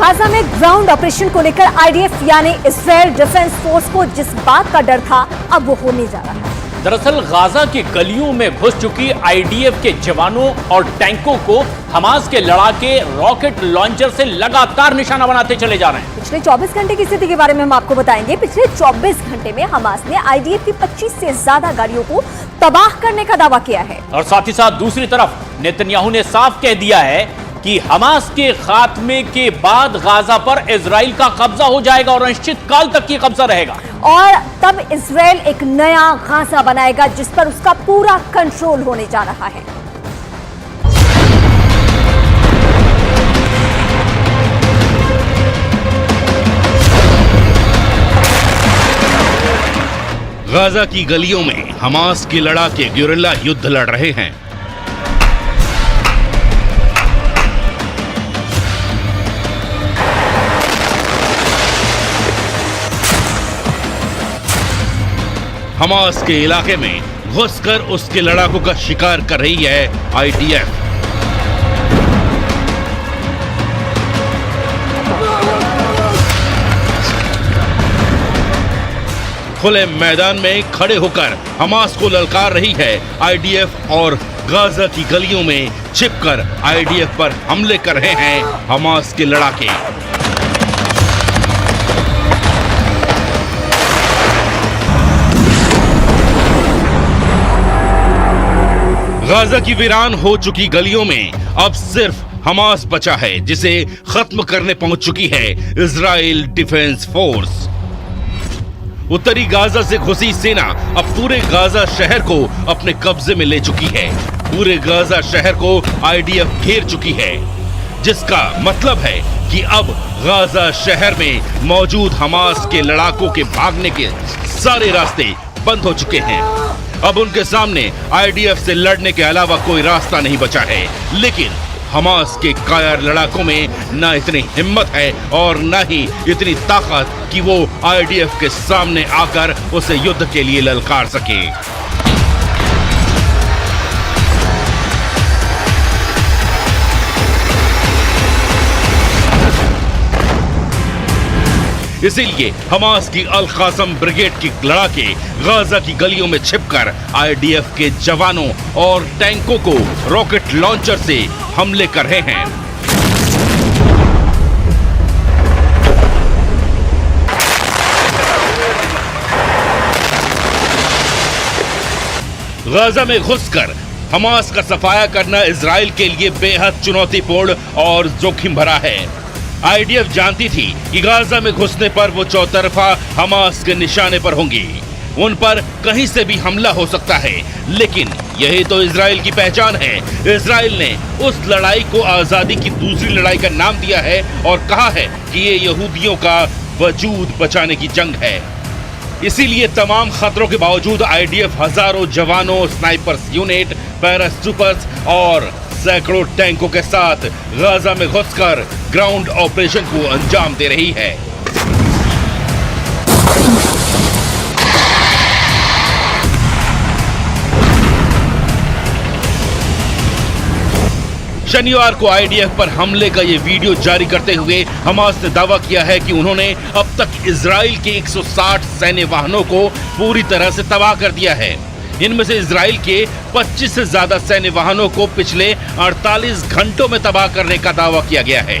Gaza में ground operation को लेकर आईडीएफ यानी इजराइल डिफेंस फोर्स को जिस बात का डर था, अब वो होने जा रहा है। दरअसल गाजा की गलियों में घुस चुकी आईडीएफ के जवानों और टैंकों को हमास के लड़ाके रॉकेट लॉन्चर से लगातार निशाना बनाते चले जा रहे हैं। पिछले 24 घंटे की स्थिति के बारे में हम आपको बताएंगे। पिछले 24 घंटे में हमास ने आईडीएफ की 25 से ज्यादा गाड़ियों को तबाह करने का दावा किया है। और साथ ही साथ दूसरी तरफ नेतन्याहू ने साफ कह दिया है कि हमास के खात्मे के बाद गाजा पर इजराइल का कब्जा हो जाएगा और अनिश्चित काल तक की कब्जा रहेगा। और तब इजराइल एक नया गाजा बनाएगा जिस पर उसका पूरा कंट्रोल होने जा रहा है। गाजा की गलियों में हमास के लड़ाके गुरिल्ला युद्ध लड़ रहे हैं। हमास के इलाके में घुसकर उसके लड़ाकों का शिकार कर रही है आईडीएफ। खुले मैदान में खड़े होकर हमास को ललकार रही है आईडीएफ और गाजा की गलियों में छिपकर आईडीएफ पर हमले कर रहे हैं हमास के लड़ाके। गाजा की वीरान हो चुकी गलियों में अब सिर्फ हमास बचा है, जिसे खत्म करने पहुंच चुकी है इजराइल डिफेंस फोर्स। उत्तरी गाजा से घुसी सेना अब पूरे गाजा शहर को अपने कब्जे में ले चुकी है। पूरे गाजा शहर को आईडीएफ घेर चुकी है, जिसका मतलब है कि अब गाजा शहर में मौजूद हमास के लड़ाकों के भागने के सारे रास्ते बंद हो चुके हैं। अब उनके सामने आईडीएफ से लड़ने के अलावा कोई रास्ता नहीं बचा है। लेकिन हमास के कायर लड़ाकों में न इतनी हिम्मत है और न ही इतनी ताकत कि वो आईडीएफ के सामने आकर उसे युद्ध के लिए ललकार सके। इसीलिए हमास की अल कासम ब्रिगेड की लड़ाके गाजा की गलियों में छिपकर आईडीएफ के जवानों और टैंकों को रॉकेट लॉन्चर से हमले कर रहे हैं। गाजा में घुसकर हमास का सफाया करना इजराइल के लिए बेहद चुनौतीपूर्ण और जोखिम भरा है। आईडीएफ जानती थी कि गाजा में घुसने पर वो चौतरफा हमास के निशाने पर होंगी, उन पर कहीं से भी हमला हो सकता है। लेकिन यही तो इजराइल की पहचान है। इजराइल ने उस लड़ाई को आजादी की दूसरी लड़ाई का नाम दिया है और कहा है कि ये यहूदियों का वजूद बचाने की जंग है। इसीलिए तमाम खतरों के बावजूद आईडीएफ हजारों जवानों, स्नाइपर्स यूनिट, पैराट्रूपर्स और सैकड़ों टैंकों के साथ गाजा में घुसकर ग्राउंड ऑपरेशन को अंजाम दे रही है। शनिवार को आईडीएफ पर हमले का ये वीडियो जारी करते हुए हमास ने दावा किया है कि उन्होंने अब तक इजराइल के 160 सैन्य वाहनों को पूरी तरह से तबाह कर दिया है। इनमें से इजराइल के 25 से ज्यादा सैन्य वाहनों को पिछले 48 घंटों में तबाह करने का दावा किया गया है।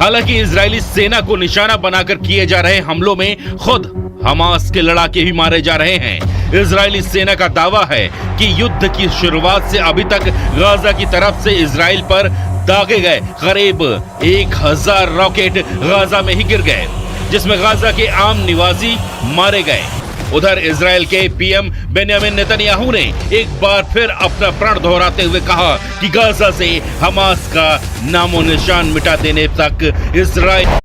हालांकि इजरायली सेना को निशाना बनाकर किए जा रहे हमलों में खुद हमास के लड़ाके भी मारे जा रहे हैं। इजरायली सेना का दावा है कि युद्ध की शुरुआत से अभी तक गाजा की तरफ से इजराइल पर दागे गए करीब 1000 रॉकेट गाजा में ही गिर गए, जिसमें गाजा के आम निवासी मारे गए। उधर इजराइल के पीएम बेंयामिन नेतन्याहू ने एक बार फिर अपना प्रण दोहराते हुए कहा कि गाजा से हमास का नामो निशान मिटा देने तक इजराइल